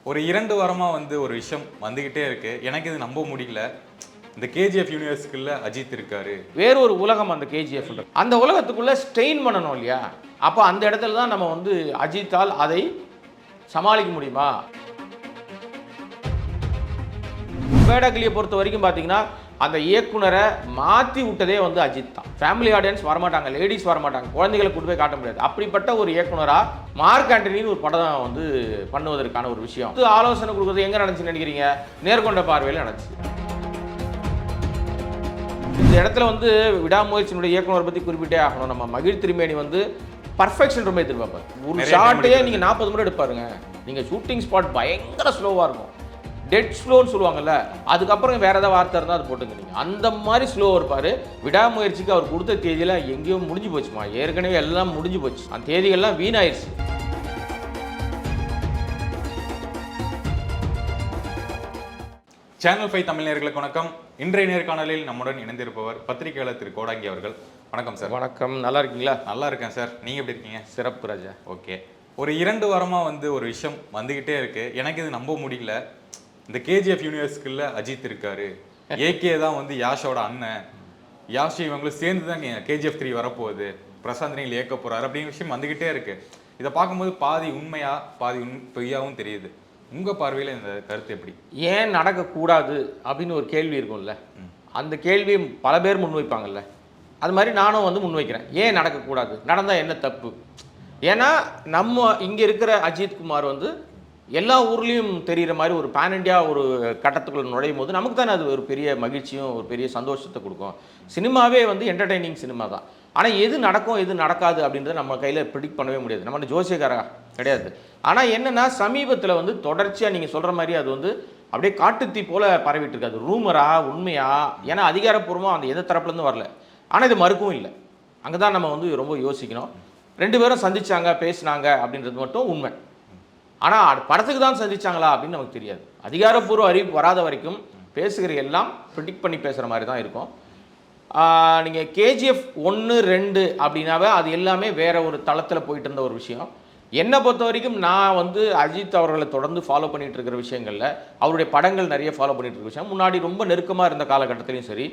ஒரு 2 வாரமா ஒரு விஷயம் வந்துகிட்டே இருக்கு. எனக்கு இது நம்ப முடியல. இந்த கேஜிஎஃப் யூனிவர்ஸ்க்குள்ள அஜித் இருக்காரு. வேற ஒரு உலகம் அந்த கேஜிஎஃப். அந்த உலகத்துக்குள்ள ஸ்ட்ரெயின் பண்ணணும் இல்லையா? அப்போ அந்த இடத்துல தான் நம்ம அஜித்தால் அதை சமாளிக்க முடியுமா? பேடகிலியை பொறுத்த வரைக்கும் பார்த்தீங்கன்னா அந்த இயக்குனரை மாற்றி விட்டதே அஜித் தான். ஃபேமிலி ஆடியன்ஸ் வரமாட்டாங்க, லேடிஸ் வரமாட்டாங்க, குழந்தைகளை கூட்டு போய் காட்ட முடியாது. அப்படிப்பட்ட ஒரு இயக்குனராக மார்க் ஆண்டனின்னு ஒரு படம் பண்ணுவதற்கான ஒரு விஷயம். ஆலோசனை கொடுக்குறது எங்கே நடந்துச்சுன்னு நினைக்கிறீங்க? நேர்கொண்ட பார்வையில் நடந்துச்சு. இந்த இடத்துல விடாமுயற்சியினுடைய இயக்குனர் பற்றி குறிப்பிட்டே ஆகணும். நம்ம மகிழ் திருமேனி பர்ஃபெக்ஷன் ரொம்ப எதிர்பார்ப்பார். ஒரு ஷார்ட்டையே நீங்கள் 40 முறை எடுப்பாருங்க. நீங்கள் ஷூட்டிங் ஸ்பாட் பயங்கர ஸ்லோவாக இருக்கும். டெட் ஸ்லோன்னு சொல்லுவாங்கல்ல, அதுக்கப்புறம் வேறு ஏதாவது வார்த்தை இருந்தால் அது போட்டுங்க. நீங்கள் அந்த மாதிரி ஸ்லோவாக இருப்பார். விடாமுயற்சிக்கு அவர் கொடுத்த தேதியெல்லாம் எங்கேயோ முடிஞ்சு போச்சுமா. ஏற்கனவே எல்லாம் முடிஞ்சு போச்சு. அந்த தேதிகள்லாம் வீணாயிருச்சு. சேனல் 5 தமிழ் நேயர்களுக்கு வணக்கம். இன்றைய நேர்காணலில் நம்முடன் இணைந்திருப்பவர் பத்திரிகையாளர் திரு கோடாங்கி அவர்கள். வணக்கம் சார். வணக்கம். நல்லா இருக்கீங்களா? நல்லா இருக்கேன் சார். நீங்கள் எப்படி இருக்கீங்க? சிறப்பு ராஜா. ஓகே. ஒரு 2 வாரமா ஒரு விஷயம் வந்துகிட்டே இருக்கு. எனக்கு இது நம்ப முடியல. இந்த கேஜிஎஃப் யூனிவர்ஸ்க்குள்ள அஜித் இருக்காரு. ஏகே தான் யாஷோட அண்ணன். யாஷ் இவங்களும் சேர்ந்து தான் கேஜிஎஃப் 3 வரப்போகுது, பிரசாந்த் நீல் இயக்க போறாரு அப்படின்னு விஷயம் வந்துகிட்டே இருக்கு. இதை பார்க்கும்போது பாதி உண்மையா பாதி பொய்யாவும் தெரியுது. உங்க பார்வையில் இந்த கருத்து எப்படி? ஏன் நடக்கக்கூடாது அப்படின்னு ஒரு கேள்வி இருக்கும்ல, அந்த கேள்வி பல பேர் முன்வைப்பாங்கல்ல, அது மாதிரி நானும் முன்வைக்கிறேன். ஏன் நடக்கக்கூடாது? நடந்தால் என்ன தப்பு? ஏன்னா நம்ம இங்கே இருக்கிற அஜித் குமார் எல்லா ஊர்லேயும் தெரிகிற மாதிரி ஒரு பேன் இண்டியா ஒரு கட்டத்துக்குள்ள நுழையும் போது நமக்கு தானே அது ஒரு பெரிய மகிழ்ச்சியும் ஒரு பெரிய சந்தோஷத்தை கொடுக்கும். சினிமாவே என்டர்டெய்னிங் சினிமா தான். ஆனால் எது நடக்கும் எது நடக்காது அப்படின்றத நம்ம கையில் ப்ரிடிக்ட் பண்ணவே முடியாது. நம்ம ஜோசியக்காரா கிடையாது. ஆனால் என்னென்னா சமீபத்தில் தொடர்ச்சியாக நீங்கள் சொல்கிற மாதிரி அது அப்படியே காட்டுத்தீ போல் பரவிட்டு இருக்காது. ரூமரா உண்மையா? ஏன்னா அதிகாரப்பூர்வமாக அந்த எந்த தரப்புலேருந்து வரல. ஆனால் இது மறுக்கவும் இல்லை. அங்கே தான் நம்ம ரொம்ப யோசிக்கணும். 2 பேரும் சந்திச்சாங்க, பேசினாங்க அப்படின்றது மட்டும் உண்மை. ஆனால் படத்துக்கு தான் சந்திச்சாங்களா அப்படின்னு நமக்கு தெரியாது. அதிகாரப்பூர்வ அறிவிப்பு வராத வரைக்கும் பேசுகிற எல்லாம் ப்ரிடிக்ட் பண்ணி பேசுகிற மாதிரி தான் இருக்கும். நீங்கள் கேஜிஎஃப் 1, 2 அப்படின்னாவே அது எல்லாமே வேறு ஒரு தளத்தில் போயிட்டு இருந்த ஒரு விஷயம். என்னை பொறுத்த வரைக்கும் நான் அஜித் அவர்களை தொடர்ந்து ஃபாலோ பண்ணிகிட்டு இருக்கிற விஷயங்களில் அவருடைய படங்கள் நிறைய ஃபாலோ பண்ணிகிட்டு இருக்கிற விஷயம். முன்னாடி ரொம்ப நெருக்கமாக இருந்த காலகட்டத்திலையும் சரி,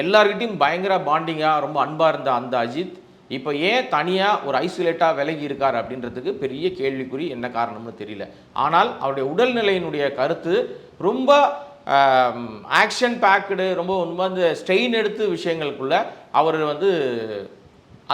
எல்லார்கிட்டையும் பயங்கர பாண்டிங்காக ரொம்ப அன்பாக இருந்த அந்த அஜித் இப்போ ஏன் தனியாக ஒரு ஐசோலேட்டாக விலகி இருக்கார் அப்படின்றதுக்கு பெரிய கேள்விக்குறி. என்ன காரணம்னு தெரியல. ஆனால் அவருடைய உடல்நிலையினுடைய கருத்து ரொம்ப ஆக்ஷன் பேக்குடு, ரொம்ப அந்த ஸ்ட்ரெயின் எடுத்து விஷயங்களுக்குள்ள அவர்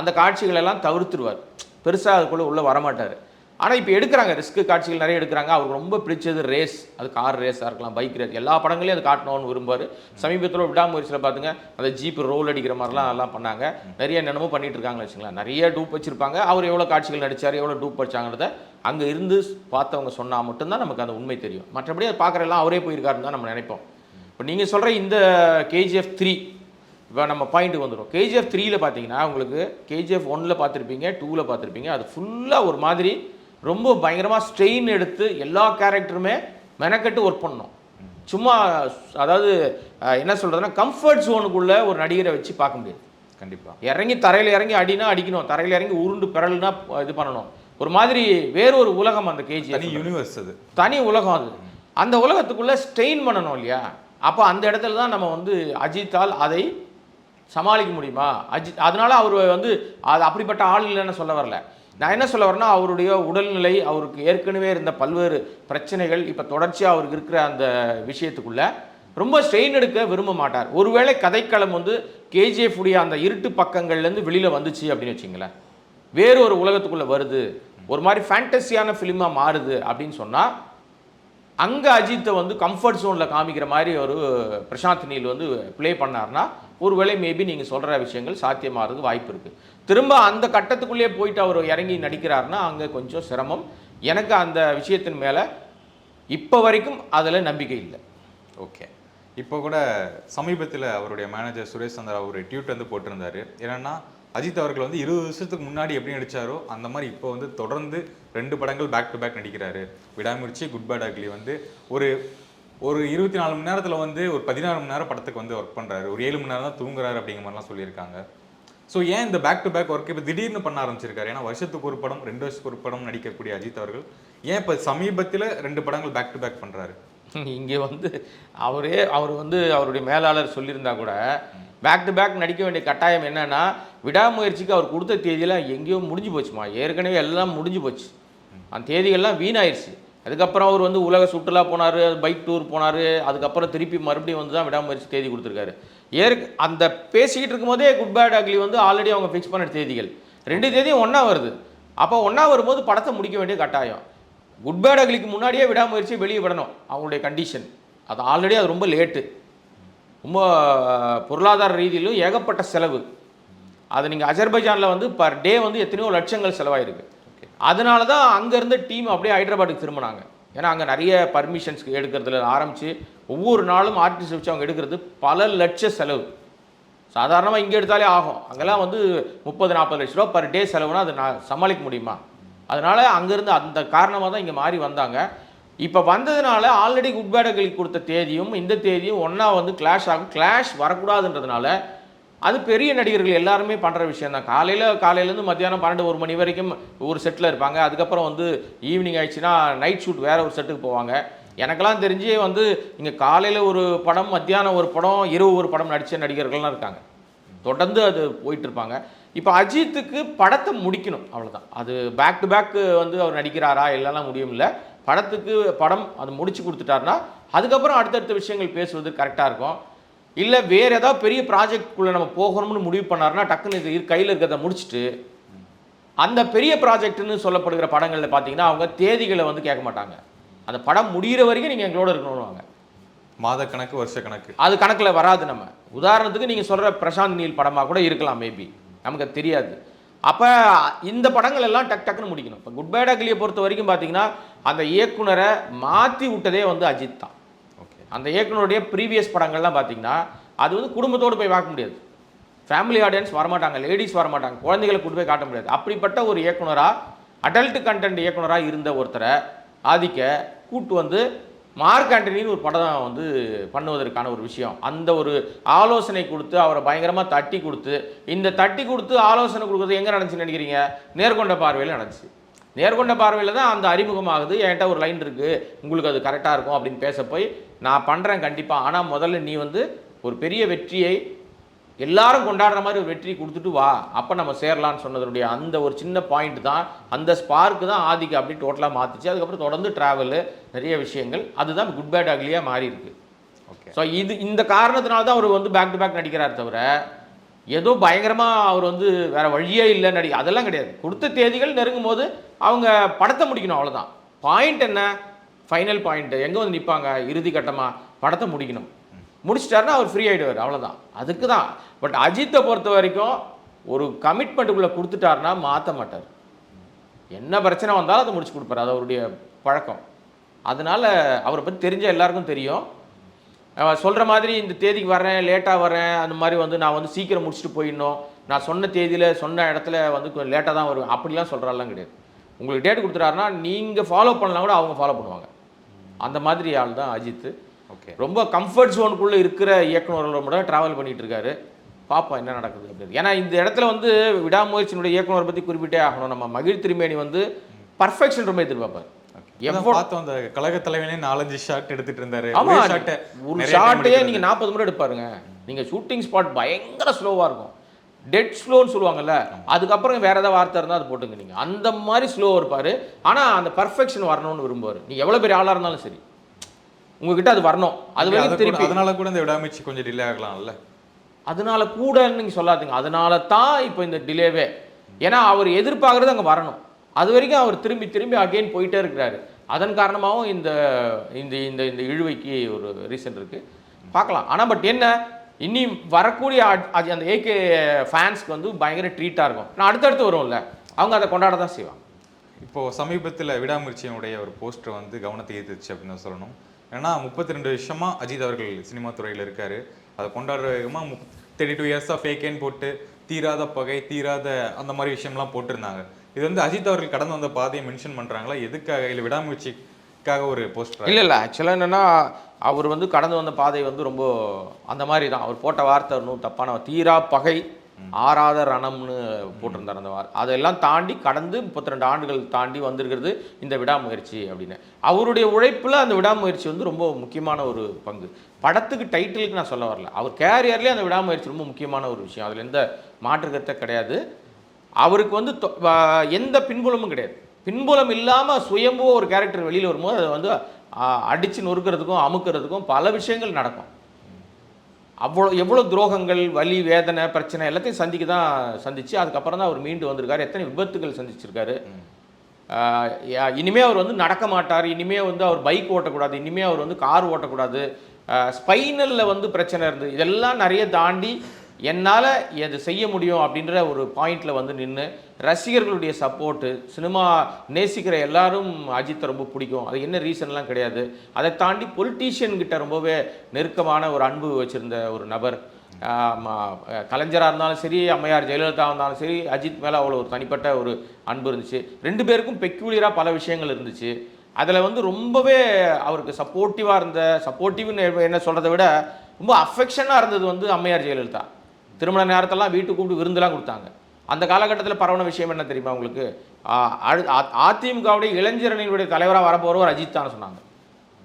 அந்த காட்சிகளெல்லாம் தவிர்த்துருவார். பெருசாக அதுக்குள்ளே உள்ளே வரமாட்டார். ஆனால் இப்போ எடுக்கிறாங்க, ரிஸ்க்கு காட்சிகள் நிறைய எடுக்கிறாங்க. அவருக்கு ரொம்ப பிடிச்சது ரேஸ். அது கார் ரேஸாக இருக்கலாம், பைக் ரேஸ், எல்லா படங்களையும் அது காட்டணும்னு விரும்பார். சமீபத்தில் விடாமுயற்சியில் பார்த்துங்க, அந்த ஜீப்பு ரோல் அடிக்கிற மாதிரிலாம் எல்லாம் பண்ணாங்க. நிறைய என்னென்னமோ பண்ணிட்டு இருக்காங்கன்னு வச்சுங்களேன். நிறைய டூப் வச்சுருப்பாங்க. அவர் எவ்வளோ காட்சிகள் நடித்தார், எவ்வளோ டூப் வச்சாங்கிறத அங்கே இருந்து பார்த்தவங்க சொன்னால் மட்டும்தான் நமக்கு அந்த உண்மை தெரியும். மற்றபடி அதை பார்க்குறெல்லாம் அவரே போயிருக்காருன்னு தான் நம்ம நினைப்போம். இப்போ நீங்கள் சொல்கிற இந்த கேஜிஎஃப் 3 இப்போ நம்ம பாயிண்ட்டுக்கு வந்துடும். கேஜிஎஃப் 3ல் பார்த்தீங்கன்னா உங்களுக்கு கேஜிஎஃப் 1ல் பார்த்துருப்பீங்க, 2ல் பார்த்துருப்பீங்க. அது ஃபுல்லாக ஒரு மாதிரி ரொம்ப பயங்கரமாக ஸ்ட்ரெயின் எடுத்து எல்லா கேரக்டருமே மெனக்கட்டு ஒர்க் பண்ணணும். சும்மா அதாவது என்ன சொல்கிறதுனா கம்ஃபர்ட் ஜோனுக்குள்ளே ஒரு நடிகரை வச்சு பார்க்க முடியாது. கண்டிப்பாக தரையில் இறங்கி அடினா அடிக்கணும், தரையில் இறங்கி உருண்டு பிறல்னா இது பண்ணணும். ஒரு மாதிரி வேறொரு உலகம் அந்த கேஜிஎஃப். யூனிவர்ஸ், அது தனி உலகம். அது அந்த உலகத்துக்குள்ளே ஸ்ட்ரெயின் பண்ணணும் இல்லையா? அப்போ அந்த இடத்துல தான் நம்ம அஜித்தால் அதை சமாளிக்க முடியுமா? அதனால அவர் அது அப்படிப்பட்ட ஆள் இல்லைன்னு சொல்ல வரல. நான் என்ன சொல்ல வரேன்னா, அவருடைய உடல்நிலை, அவருக்கு ஏற்கனவே இருந்த பல்வேறு பிரச்சனைகள், இப்போ தொடர்ச்சியாக அவருக்கு இருக்கிற அந்த விஷயத்துக்குள்ள ரொம்ப ஸ்ட்ரெயின் எடுக்க விரும்ப மாட்டார். ஒருவேளை கதைக்களம் கேஜிஎஃப் உடைய அந்த இருட்டு பக்கங்கள்லேருந்து வெளியில் வந்துச்சு அப்படின்னு வச்சிங்களேன், வேறு ஒரு உலகத்துக்குள்ளே வருது, ஒரு மாதிரி ஃபேண்டஸியான ஃபிலிமாக மாறுது அப்படின்னு சொன்னால், அங்கே அஜித்தை கம்ஃபர்ட் ஜோனில் காமிக்கிற மாதிரி ஒரு பிரசாந்த் நீல் ப்ளே பண்ணார்னா ஒருவேளை மேபி நீங்கள் சொல்கிற விஷயங்கள் சாத்தியமாகிறதுக்கு வாய்ப்பு இருக்குது. திரும்ப அந்த கட்டத்துக்குள்ளேயே போயிட்டு அவர் இறங்கி நடிக்கிறாருன்னா அங்கே கொஞ்சம் சிரமம். எனக்கு அந்த விஷயத்தின் மேலே இப்போ வரைக்கும் அதில் நம்பிக்கை இல்லை. ஓகே. இப்போ கூட சமீபத்தில் அவருடைய மேனேஜர் சுரேஷ் சந்திரா ஒரு ட்வீட் போட்டிருந்தாரு. என்னென்னா, அஜித் அவர்கள் 20 வருஷத்துக்கு முன்னாடி எப்படி நடித்தாரோ அந்த மாதிரி இப்போ தொடர்ந்து 2 படங்கள் பேக் டு பேக் நடிக்கிறாரு. விடாமுயற்சி, குட் பேட் அக்லி ஒரு 24 மணி நேரத்தில் ஒரு 16 மணி நேரம் படத்துக்கு ஒர்க் பண்ணுறாரு. ஒரு 7 மணி நேரம் தான் தூங்குறாரு அப்படிங்கிற மாதிரிலாம் சொல்லியிருக்காங்க. ஸோ ஏன் இந்த பேக் டு பேக் ஒர்க் இப்போ திடீர்னு பண்ண ஆரம்பிச்சிருக்காரு? ஏன்னா வருஷத்துக்கு ஒரு படம், 2 வருஷத்துக்கு ஒரு படம் நடிக்கக்கூடிய அஜித் அவர்கள் ஏன் இப்போ சமீபத்தில் 2 படங்கள் பேக் டு பேக் பண்றாரு? இங்கே வந்து அவர் வந்து அவருடைய மேலாளர் சொல்லியிருந்தா கூட பேக் டு பேக் நடிக்க வேண்டிய கட்டாயம் என்னன்னா, விடாமுயற்சிக்கு அவர் கொடுத்த தேதியெல்லாம் எங்கேயோ முடிஞ்சு போச்சுமா. ஏற்கனவே எல்லாம் முடிஞ்சு போச்சு. அந்த தேதிகள்லாம் வீணாயிருச்சு. அதுக்கப்புறம் அவர் வந்து உலக சுற்றுலா போனார், பைக் டூர் போனார். அதுக்கப்புறம் திருப்பி மறுபடியும் வந்து தான் விடாமுயற்சி தேதி கொடுத்துருக்காரு. அந்த பேசிக்கிட்டு இருக்கும்போதே குட் பேட் அக்லி வந்து ஆல்ரெடி அவங்க ஃபிக்ஸ் பண்ண தேதிகள் 2 தேதியும் ஒன்றா வருது. அப்போ ஒன்றா வரும்போது படத்தை முடிக்க வேண்டிய கட்டாயம். குட் பேட் அக்லிக்கு முன்னாடியே விடாமுயற்சி வெளியே விடணும் அவங்களுடைய கண்டிஷன். அது ஆல்ரெடி அது ரொம்ப லேட்டு. ரொம்ப பொருளாதார ரீதியிலும் ஏகப்பட்ட செலவு. அது நீங்கள் அஜர்பைஜானில் வந்து பர் டே வந்து எத்தனையோ லட்சங்கள் செலவாயிருக்கு. அதனால தான் அங்கே இருந்த டீம் அப்படியே ஹைதராபாத்துக்கு திரும்பினாங்க. ஏன்னா அங்கே நிறைய பர்மிஷன்ஸ் எடுக்கிறதுல ஆரம்பித்து ஒவ்வொரு நாளும் ஆர்டிஸ்ட் வச்சு அவங்க எடுக்கிறது பல லட்ச செலவு. சாதாரணமாக இங்கே எடுத்தாலே ஆகும். அங்கெல்லாம் வந்து 30-40 லட்ச ரூபா பர் டே செலவுனா அதை நான் சமாளிக்க முடியுமா? அதனால் அங்கேருந்து அந்த காரணமாக தான் இங்கே மாறி வந்தாங்க. இப்போ வந்ததுனால ஆல்ரெடி குட் பேட் அக்லிக்கு கொடுத்த தேதியும் இந்த தேதியும் ஒன்றா வந்து கிளாஷ் ஆகும். கிளாஷ் வரக்கூடாதுன்றதுனால அது பெரிய நடிகர்கள் எல்லாருமே பண்ணுற விஷயம் தான். காலையிலேருந்து மத்தியானம் 12-1 மணி வரைக்கும் ஒரு செட்டில் இருப்பாங்க. அதுக்கப்புறம் வந்து ஈவினிங் ஆயிடுச்சுன்னா நைட் ஷூட் வேறு ஒரு செட்டுக்கு போவாங்க. எனக்கெல்லாம் தெரிஞ்சு வந்து இங்கே காலையில் ஒரு படம், மத்தியானம் ஒரு படம், இரவு ஒரு படம் நடித்த நடிகர்கள்லாம் இருக்காங்க. தொடர்ந்து அது போயிட்டுருப்பாங்க. இப்போ அஜித்துக்கு படத்தை முடிக்கணும், அவ்வளோதான். அது பேக் டு பேக் வந்து அவர் நடிக்கிறாரா இல்லைலாம் முடியும்ல. படத்துக்கு படம் அது முடிச்சு கொடுத்துட்டாருன்னா அதுக்கப்புறம் அடுத்தடுத்த விஷயங்கள் பேசுவது கரெக்டாக இருக்கும். இல்லை வேறு ஏதாவது பெரிய ப்ராஜெக்ட்குள்ளே நம்ம போகணும்னு முடிவு பண்ணாருன்னா டக்குன்னு இது கையில் இருக்கிறத முடிச்சுட்டு அந்த பெரிய ப்ராஜெக்ட்னு சொல்லப்படுகிற படங்களில் பார்த்தீங்கன்னா அவங்க தேதிகளை வந்து கேட்க மாட்டாங்க. அந்த படம் முடிகிற வரைக்கும் நீங்கள் எங்களோட இருக்கணும்னுவாங்க. மாத கணக்கு, வருஷ கணக்கு அது கணக்கில் வராது. நம்ம உதாரணத்துக்கு நீங்கள் சொல்கிற பிரசாந்த் நீல் படமாக கூட இருக்கலாம், மேபி நமக்கு அது தெரியாது. அப்போ இந்த படங்கள் எல்லாம் டக்குன்னு முடிக்கணும். இப்போ குட் பேட் அக்லியை பொறுத்த வரைக்கும் பார்த்தீங்கன்னா அந்த இயக்குனரை மாற்றி விட்டதே வந்து அஜித் தான். அந்த இயக்குனருடைய ப்ரீவியஸ் படங்கள்லாம் பார்த்தீங்கன்னா அது வந்து குடும்பத்தோடு போய் பார்க்க முடியாது. ஃபேமிலி ஆடியன்ஸ் வரமாட்டாங்க, லேடிஸ் வரமாட்டாங்க, குழந்தைகளை கூட்டு போய் காட்ட முடியாது. அப்படிப்பட்ட ஒரு இயக்குனராக, அடல்ட் கண்டென்ட் இயக்குனராக இருந்த ஒருத்தரை ஆதிக்க கூட்டு வந்து மார்க் ஆண்டனின்னு ஒரு படம் வந்து பண்ணுவதற்கான ஒரு விஷயம். அந்த ஒரு ஆலோசனை கொடுத்து அவரை பயங்கரமாக தட்டி கொடுத்து, இந்த தட்டி கொடுத்து ஆலோசனை கொடுக்குறது எங்கே நடந்துச்சுன்னு நினைக்கிறீங்க? நேர்கொண்ட பார்வையில் நடந்துச்சு. நேர்கொண்ட பார்வையில் தான் அந்த அறிமுகமாகுது. என்கிட்ட ஒரு லைன் இருக்குது, உங்களுக்கு அது கரெக்டாக இருக்கும் அப்படின்னு பேச போய் நான் பண்ணுறேன் கண்டிப்பாக, ஆனால் முதல்ல நீ வந்து ஒரு பெரிய வெற்றியை எல்லாரும் கொண்டாடுற மாதிரி ஒரு வெற்றி கொடுத்துட்டு வா, அப்போ நம்ம சேரலான்னு சொன்னதனுடைய அந்த ஒரு சின்ன பாயிண்ட் தான், அந்த ஸ்பார்க்கு தான் ஆதிக்கு அப்படி டோட்டலாக மாற்றிச்சு. அதுக்கப்புறம் தொடர்ந்து ட்ராவலு நிறைய விஷயங்கள், அதுதான் குட் பேட் அக்லியாக மாறி இருக்கு. ஓகே, ஸோ இந்த காரணத்தினால தான் அவர் வந்து பேக் டு பேக் நடிக்கிறார் தவிர ஏதோ பயங்கரமாக அவர் வந்து வேறு வழியே இல்லை அதெல்லாம் கிடையாது. கொடுத்த தேதிகள் நெருங்கும் போது அவங்க படத்தை முடிக்கணும், அவ்வளோதான். பாயிண்ட் என்ன? ஃபைனல் பாயிண்ட் எங்கே வந்து நிற்பாங்க? இறுதி கட்டமாக படத்தை முடிக்கணும். முடிச்சிட்டாருன்னா அவர் ஃப்ரீ ஆகிடுவார், அவ்வளோதான். அதுக்கு தான். பட் அஜித்தை பொறுத்த வரைக்கும் ஒரு கமிட்மெண்ட்டுக்குள்ளே கொடுத்துட்டாருன்னா மாற்ற மாட்டார். என்ன பிரச்சனை வந்தாலும் அதை முடிச்சு கொடுப்பார், அது அவருடைய பழக்கம். அதனால் அவரை பற்றி தெரிஞ்ச எல்லாருக்கும் தெரியும். சொல்கிற மாதிரி இந்த தேதிக்கு வரேன், லேட்டாக வரேன், அந்த மாதிரி வந்து நான் வந்து சீக்கிரம் முடிச்சுட்டு போயிடணும், நான் சொன்ன தேதியில் சொன்ன இடத்துல வந்து கொஞ்சம் லேட்டாக தான் வருவேன் அப்படிலாம் சொல்கிறாலாம் கிடையாது. உங்களுக்கு டேட் கொடுத்துட்டாருன்னா நீங்கள் ஃபாலோ பண்ணலாம் கூட அவங்க ஃபாலோ பண்ணுவாங்க. அந்த மாதிரி ஆள் தான் அஜித். ஓகே, ரொம்ப கம்ஃபர்ட் ஜோனுக்குள்ளே இருக்கிற இயக்குநர்களோட மட்டும் ட்ராவல் பண்ணிகிட்டு இருக்காரு. பார்ப்போம் என்ன நடக்குது அப்படின்னு. ஏன்னா இந்த இடத்துல வந்து விடாமுயற்சியினுடைய இயக்குநரை பற்றி குறிப்பிட்டே ஆகணும். நம்ம மகிழ் திருமேனி வந்து பர்ஃபெக்ஷன் ரொம்ப எதிர்பார்ப்பார். பார்த்தோம் அந்த கழக தலைவனே 4-5 ஷாட் எடுத்துட்டு இருந்தாரு. ஒரு ஷாட்டையே நீங்க 40 முறை எடுப்பாருங்க. நீங்க ஷூட்டிங் ஸ்பாட் பயங்கர ஸ்லோவா இருக்கும், டெட் ஸ்லோன்னு சொல்லுவாங்கல்ல, அதுக்கப்புறம் வேற ஏதாவது வார்த்தை இருந்தால் அது போட்டுங்க. நீங்க அந்த மாதிரி ஸ்லோவாக இருப்பாரு. ஆனா அந்த பர்ஃபெக்ஷன் வரணும்னு விரும்புவார். நீ எவ்வளவு பெரிய ஆளா இருந்தாலும் சரி உங்ககிட்ட அது வரணும். அது வரைக்கும் திருப்பி. அதனால கூட இந்த விடாமுயற்சி கொஞ்சம் டிலே ஆகலாம்ல. அதனால கூடன்னு நீங்க சொல்லாதீங்க. அதனால தான் இப்போ இந்த டிலேவே. ஏன்னா அவர் எதிர்பார்க்கறது அங்கே வரணும். அது வரைக்கும் அவர் திரும்பி திரும்பி அகெயின் போயிட்டே இருக்கிறாரு. அதன் காரணமாகவும் இந்த இந்த இந்த இந்த இழுவைக்கு ஒரு ரீசன் இருக்கு, பார்க்கலாம். ஆனால் பட் என்ன, இனி வரக்கூடிய அந்த ஏகே ஃபேன்ஸ்க்கு வந்து பயங்கர ட்ரீட்டாக இருக்கும். நான் அடுத்தடுத்து வரும்ல, அவங்க அதை கொண்டாட தான் செய்வாங்க. இப்போது சமீபத்தில் விடாமுயற்சியினுடைய ஒரு போஸ்டர் வந்து கவனத்தை ஈர்த்துச்சு அப்படின்னு சொல்லணும். ஏன்னா 32 வருஷமாக அஜித் அவர்கள் சினிமா துறையில் இருக்கார். அதை கொண்டாடுற விதமாக 32 இயர்ஸ் ஆஃப் ஏகேன்னு போட்டு தீராத பகை, தீராத அந்த மாதிரி விஷயம்லாம் போட்டிருந்தாங்க. இது வந்து அஜித் அவர்கள் கடந்து வந்த பாதையை மென்ஷன் பண்ணுறாங்களா? எதுக்காக? இல்லை விடாமுயற்சிக்காக ஒரு போஸ்டர்? இல்லை ஆக்சுவலாக என்னென்னா அவர் வந்து கடந்து வந்த பாதை வந்து ரொம்ப அந்த மாதிரி தான். அவர் போட்ட வார்த்தை ஒன்றும் தப்பான, தீரா பகை ஆறாத ரணம்னு போட்டிருந்தார் அந்த வாரம். அதெல்லாம் தாண்டி கடந்து 32 ஆண்டுகள் தாண்டி வந்திருக்கிறது இந்த விடாமுயற்சி அப்படின்னு. அவருடைய உழைப்பில் அந்த விடாமுயற்சி வந்து ரொம்ப முக்கியமான ஒரு பங்கு. படத்துக்கு டைட்டிலுக்கு நான் சொல்ல வரல, அவர் கேரியர்லேயே அந்த விடாமுயற்சி ரொம்ப முக்கியமான ஒரு விஷயம். அதில் எந்த மாற்றுக்கருத்தை கிடையாது. அவருக்கு வந்து எந்த பின்புலமும் கிடையாது. பின்புலம் இல்லாமல் சுயம்பு ஒரு கேரக்டர் வெளியில் வரும்போது அதை வந்து அடித்து நொறுக்கிறதுக்கும் அமுக்கிறதுக்கும் பல விஷயங்கள் நடக்கும். எவ்வளோ துரோகங்கள், வலி, வேதனை, பிரச்சனை எல்லாத்தையும் சந்திச்சு அதுக்கப்புறம் தான் அவர் மீண்டு வந்திருக்காரு. எத்தனை விபத்துகள் சந்திச்சிருக்காரு. இனிமேல் அவர் வந்து நடக்க மாட்டார், இனிமேல் வந்து அவர் பைக் ஓட்டக்கூடாது, இனிமேல் அவர் வந்து கார் ஓட்டக்கூடாது, ஸ்பைனலில் வந்து பிரச்சனை இருந்தது. இதெல்லாம் நிறைய தாண்டி என்னால் இது செய்ய முடியும் அப்படின்ற ஒரு பாயிண்டில் வந்து நின்று ரசிகர்களுடைய சப்போர்ட்டு, சினிமா நேசிக்கிற எல்லாரும் அஜித்தை ரொம்ப பிடிக்கும். அது என்ன ரீசன்லாம் கிடையாது. அதை தாண்டி பொலிட்டீஷியன்கிட்ட ரொம்பவே நெருக்கமான ஒரு அன்பு வச்சுருந்த ஒரு நபர். கலைஞராக இருந்தாலும் சரி, அம்மையார் ஜெயலலிதா இருந்தாலும் சரி, அஜித் மேலே அவ்வளோ ஒரு தனிப்பட்ட ஒரு அன்பு இருந்துச்சு. ரெண்டு பேருக்கும் பெக்யூலியராக பல விஷயங்கள் இருந்துச்சு. அதில் வந்து ரொம்பவே அவருக்கு சப்போர்ட்டிவாக சப்போர்ட்டிவ்னு என்ன சொல்கிறத விட ரொம்ப அஃபெக்ஷனாக இருந்தது வந்து அம்மையார் ஜெயலலிதா. திருமண நேரத்தெல்லாம் வீட்டுக்கு கூப்பிட்டு விருந்தெல்லாம் கொடுத்தாங்க. அந்த காலகட்டத்தில் பரவன விஷயம் என்ன தெரியுமா உங்களுக்கு? அதிமுகவுடைய இளைஞரணியினுடைய தலைவராக வரப்போகிறவர் அஜித் தான் சொன்னாங்க.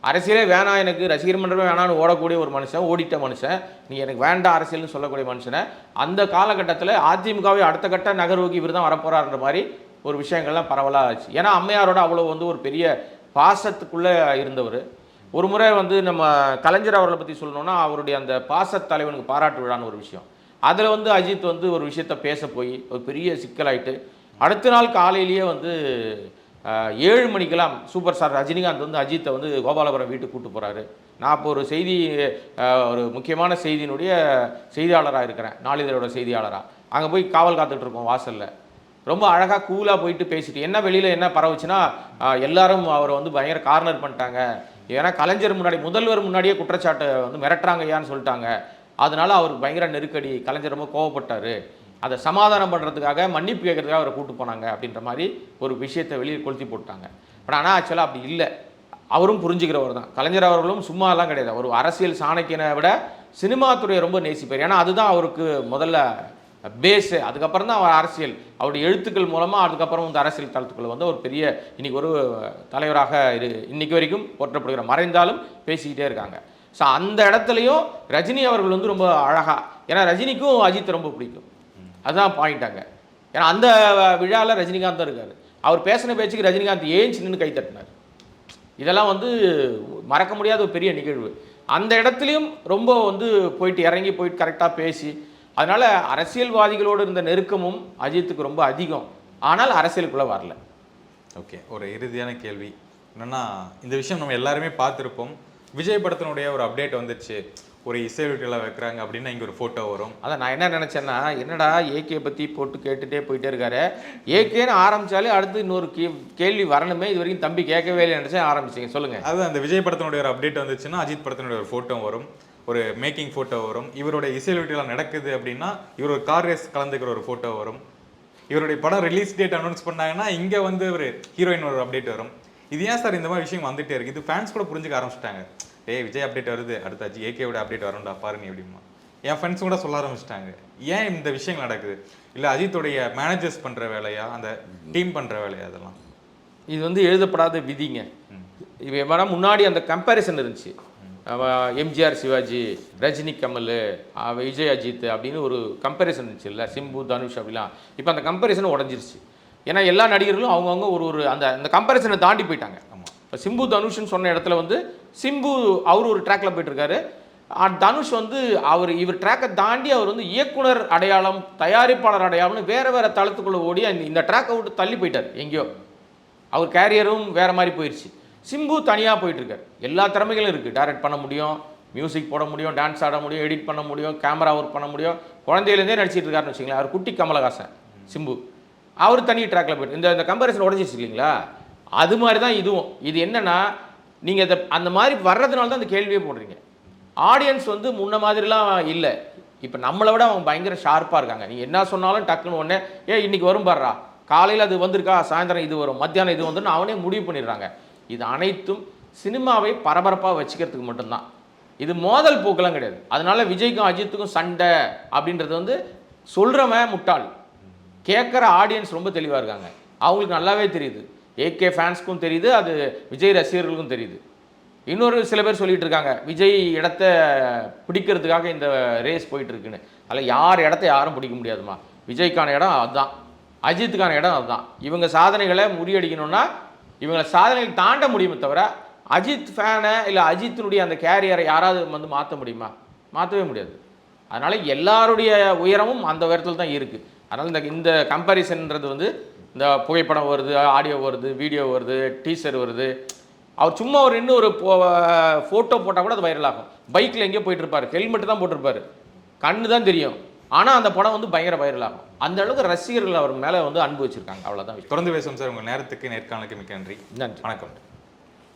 அரசியலே வேணாம், எனக்கு ரசிகர் மன்றமே வேணான்னு ஓடக்கூடிய ஒரு மனுஷன், ஓடிட்ட மனுஷன், நீ எனக்கு வேண்டாம் அரசியல்னு சொல்லக்கூடிய மனுஷனை அந்த காலகட்டத்தில் அதிமுகவை அடுத்த கட்ட நகர்வுக்கு இவர் தான் வரப்போகிறாருன்ற மாதிரி ஒரு விஷயங்கள்லாம் பரவலாக ஆச்சு. ஏன்னா அம்மையாரோட அவ்வளோ வந்து ஒரு பெரிய பாசத்துக்குள்ளே இருந்தவர். ஒரு முறை வந்து நம்ம கலைஞர் அவர்களை பற்றி சொல்லணும்னா அவருடைய அந்த பாசத்தலைவனுக்கு பாராட்டு விழான்னு ஒரு விஷயம், அதில் வந்து அஜித் வந்து ஒரு விஷயத்த பேச போய் ஒரு பெரிய சிக்கலாயிட்டு அடுத்த நாள் காலையிலேயே வந்து 7 மணிக்கெல்லாம் சூப்பர் ஸ்டார் ரஜினிகாந்த் வந்து அஜித்தை வந்து கோபாலபுரம் வீட்டுக்கு கூப்பிட்டு போகிறாரு. நான் இப்போ ஒரு ஒரு முக்கியமான செய்தியினுடைய செய்தியாளராக இருக்கிறேன், நாளிதழோட செய்தியாளராக. அங்கே போய் காவல் காத்துட்ருக்கோம் வாசலில். ரொம்ப அழகாக கூலாக போயிட்டு பேசிட்டு என்ன வெளியில் என்ன பரவுச்சுன்னா எல்லாரும் அவரை வந்து பயங்கர கார்னர் பண்ணிட்டாங்க. ஏன்னா கலைஞர் முதல்வர் முன்னாடியே குற்றச்சாட்டை வந்து மிரட்டுறாங்க ஐயான்னு சொல்லிட்டாங்க. அதனால அவருக்கு பயங்கர நெருக்கடி, கலைஞர் ரொம்ப கோவப்பட்டார், அதை சமாதானம் பண்ணுறதுக்காக மன்னிப்பு கேட்கறதுக்காக அவரை கூப்பிட்டு போனாங்க அப்படின்ற மாதிரி ஒரு விஷயத்தை வெளியே கொளுத்தி போட்டாங்க. பட் ஆனால் ஆக்சுவலாக அப்படி இல்லை. அவரும் புரிஞ்சுக்கிறவர் தான். கலைஞர் அவர்களும் சும்மாலாம் கிடையாது. ஒரு அரசியல் சாணக்கியனை விட சினிமா துறையை ரொம்ப நேசிப்பார். ஏன்னா அதுதான் அவருக்கு முதல்ல பேஸு. அதுக்கப்புறம் தான் அவர் அரசியல், அவருடைய எழுத்துக்கள் மூலமாக அதுக்கப்புறம் இந்த அரசியல் தளத்துக்குள்ள வந்து ஒரு பெரிய இன்னைக்கு ஒரு தலைவராக இன்னைக்கு வரைக்கும் போற்றப்படுகிற, மறைந்தாலும் பேசிக்கிட்டே இருக்காங்க. ஸோ அந்த இடத்துலையும் ரஜினி அவர்கள் வந்து ரொம்ப அழகாக, ஏன்னா ரஜினிக்கும் அஜித் ரொம்ப பிடிக்கும், அதுதான் பாயிண்டாங்க. ஏன்னா அந்த விழாவில் ரஜினிகாந்த் தான் இருக்கார். அவர் பேசின பேச்சுக்கு ரஜினிகாந்த் ஏஞ்சி நின்று கை தட்டினார். இதெல்லாம் வந்து மறக்க முடியாத ஒரு பெரிய நிகழ்வு. அந்த இடத்துலையும் ரொம்ப வந்து போயிட்டு கரெக்டாக பேசி, அதனால் அரசியல்வாதிகளோடு இருந்த நெருக்கமும் அஜித்துக்கு ரொம்ப அதிகம். ஆனால் அரசியலுக்குள்ளே வரல. ஓகே, ஒரு இறுதியான கேள்வி என்னென்னா, இந்த விஷயம் நம்ம எல்லாருமே பார்த்துருப்போம். விஜய் படத்தினுடைய ஒரு அப்டேட் வந்துச்சு, ஒரு இசைவெட்டியெல்லாம் வைக்கிறாங்க அப்படின்னா இங்கே ஒரு ஃபோட்டோ வரும். அதான் நான் என்ன நினச்சேன்னா, என்னடா ஏகே பற்றி போட்டு கேட்டுகிட்டே போயிட்டே இருக்காரு, ஏகேன்னு ஆரம்பித்தாலே அடுத்து இன்னொரு கேள்வி வரணுமே, இது வரைக்கும் தம்பி கேட்கவே இல்லை நினச்சேன். ஆரம்பிச்சிங்க, சொல்லுங்கள். அது அந்த விஜய் படத்தினுடைய ஒரு அப்டேட் வந்துச்சுன்னா அஜித் படத்தினுடைய ஒரு ஃபோட்டோ வரும், ஒரு மேக்கிங் ஃபோட்டோ வரும். இவருடைய இசைவெட்டியெல்லாம் நடக்குது அப்படின்னா இவர் ஒரு கார் ரேஸ் கலந்துக்கிற ஒரு ஃபோட்டோ வரும். இவருடைய படம் ரிலீஸ் டேட் அனௌன்ஸ் பண்ணாங்கன்னா இங்கே வந்து ஒரு ஹீரோயின் ஒரு அப்டேட் வரும். இது ஏன் சார் இந்த மாதிரி விஷயம் வந்துட்டே இருக்குது? இது ஃபேன்ஸ் கூட புரிஞ்சுக்க ஆரம்பிச்சிட்டாங்க. விஜய் அப்டேட் வருது, அடுத்தாச்சு ஏகேவோட அப்டேட் வரும்டா பாருங்க எப்படிமா என் ஃப்ரெண்ட்ஸ் கூட சொல்ல ஆரம்பிச்சிட்டாங்க. ஏன் இந்த விஷயங்கள் நடக்குது? இல்லை அஜித்துடைய மேனேஜர்ஸ் பண்ணுற வேலையா, அந்த டீம் பண்ணுற வேலையா? அதெல்லாம் இது வந்து எழுதப்படாத விதிங்க. இப்போ வேணால் முன்னாடி அந்த கம்பேரிசன் இருந்துச்சு, எம்ஜிஆர் சிவாஜி, ரஜினி கமல், விஜய் அஜித் அப்படின்னு ஒரு கம்பேரிசன் இருந்துச்சு இல்லை, சிம்பு தனுஷ் அப்படிலாம். இப்போ அந்த கம்பேரிசன் உடஞ்சிருச்சு. ஏன்னா எல்லா நடிகர்களும் அவங்கவுங்க ஒரு அந்த கம்பேரிசனை தாண்டி போயிட்டாங்க. இப்போ சிம்பு தனுஷ்னு சொன்ன இடத்துல வந்து சிம்பு அவர் ஒரு ட்ராக்கில் போயிட்டுருக்காரு, தனுஷ் வந்து இவர் ட்ராக்கை தாண்டி அவர் வந்து இயக்குனர் அடையாளம், தயாரிப்பாளர் அடையாளம்னு வேறு தளத்துக்குள்ளே ஓடி இந்த ட்ராக்கை விட்டு தள்ளி போயிட்டார் எங்கேயோ. அவர் கேரியரும் வேறு மாதிரி போயிடுச்சு. சிம்பு தனியாக போயிட்டுருக்கார். எல்லா திறமைகளும் இருக்குது, டைரக்ட் பண்ண முடியும், மியூசிக் போட முடியும், டான்ஸ் ஆட முடியும், எடிட் பண்ண முடியும், கேமரா ஒர்க் பண்ண முடியும், குழந்தையிலேருந்தே நடிச்சிட்டு இருக்காருன்னு வச்சுங்களேன். அவர் குட்டி கமலஹாசன் சிம்பு, அவர் தனி ட்ராக்கில் போயிட்டு இந்த கம்பேரிசன் உடஞ்சிச்சு இல்லைங்களா? அது மாதிரி தான் இதுவும். இது என்னென்னா, நீங்கள் அந்த மாதிரி வர்றதுனால தான் அந்த கேள்வியே போடுறீங்க. ஆடியன்ஸ் வந்து முன்ன மாதிரிலாம் இல்லை. இப்போ நம்மளை விட அவங்க பயங்கர ஷார்ப்பாக இருக்காங்க. நீங்கள் என்ன சொன்னாலும் டக்குன்னு ஒன்றே இன்றைக்கி வரும் பாடுறா, காலையில் அது வந்திருக்கா, சாயந்தரம் இது வரும், மத்தியானம் இது வந்துன்னு அவனே முடிவு பண்ணிடுறாங்க. இது அனைத்தும் சினிமாவை பரபரப்பாக வச்சுக்கிறதுக்கு மட்டும்தான். இது மோதல் போக்கெல்லாம் கிடையாது. அதனால விஜய்க்கும் அஜித்துக்கும் சண்டை அப்படின்றது வந்து சொல்கிறவன் முட்டாள், கேட்குற ஆடியன்ஸ் ரொம்ப தெளிவாக இருக்காங்க. அவங்களுக்கு நல்லாவே தெரியுது, ஏகே ஃபேன்ஸ்க்கும் தெரியுது, அது விஜய் ரசிகர்களுக்கும் தெரியுது. இன்னொரு சில பேர் சொல்லிட்டு இருக்காங்க விஜய் இடத்த பிடிக்கிறதுக்காக இந்த ரேஸ் போயிட்டு இருக்குன்னு. அதில் யார் இடத்த யாரும் பிடிக்க முடியாதுமா. விஜய்க்கான இடம் அதுதான், அஜித்துக்கான இடம் அதுதான். இவங்க சாதனைகளை முறியடிக்கணும்னா இவங்களை சாதனைகளை தாண்ட முடியுமே தவிர அஜித் ஃபேனை இல்லை அஜித்தினுடைய அந்த கேரியரை யாராவது வந்து மாற்ற முடியுமா? மாற்றவே முடியாது. அதனால் எல்லாருடைய உயரமும் அந்த உயரத்தில் தான் இருக்குது. அதனால் இந்த கம்பேரிசன்ன்றது வந்து இந்த புகைப்படம் வருது, ஆடியோ வருது, வீடியோ வருது, டீசர் வருது. அவர் சும்மா ஒரு இன்னொரு ஃபோட்டோ போட்டால் கூட அது வைரல் ஆகும். பைக்கில் எங்கேயோ போயிட்டு இருப்பார், ஹெல்மெட் தான் போட்டிருப்பார், கண்ணு தான் தெரியும், ஆனால் அந்த படம் வந்து பயங்கர வைரல் ஆகும். அந்த அளவுக்கு ரசிகர்கள் அவர் மேலே வந்து அன்பு வச்சுருக்காங்க. அவ்வளோதான். தொடர்ந்து பேசுவோம் சார். உங்கள் நேரத்துக்கு நேர்காணலுக்கு மிக்க நன்றி. நன்றி. வணக்கம்.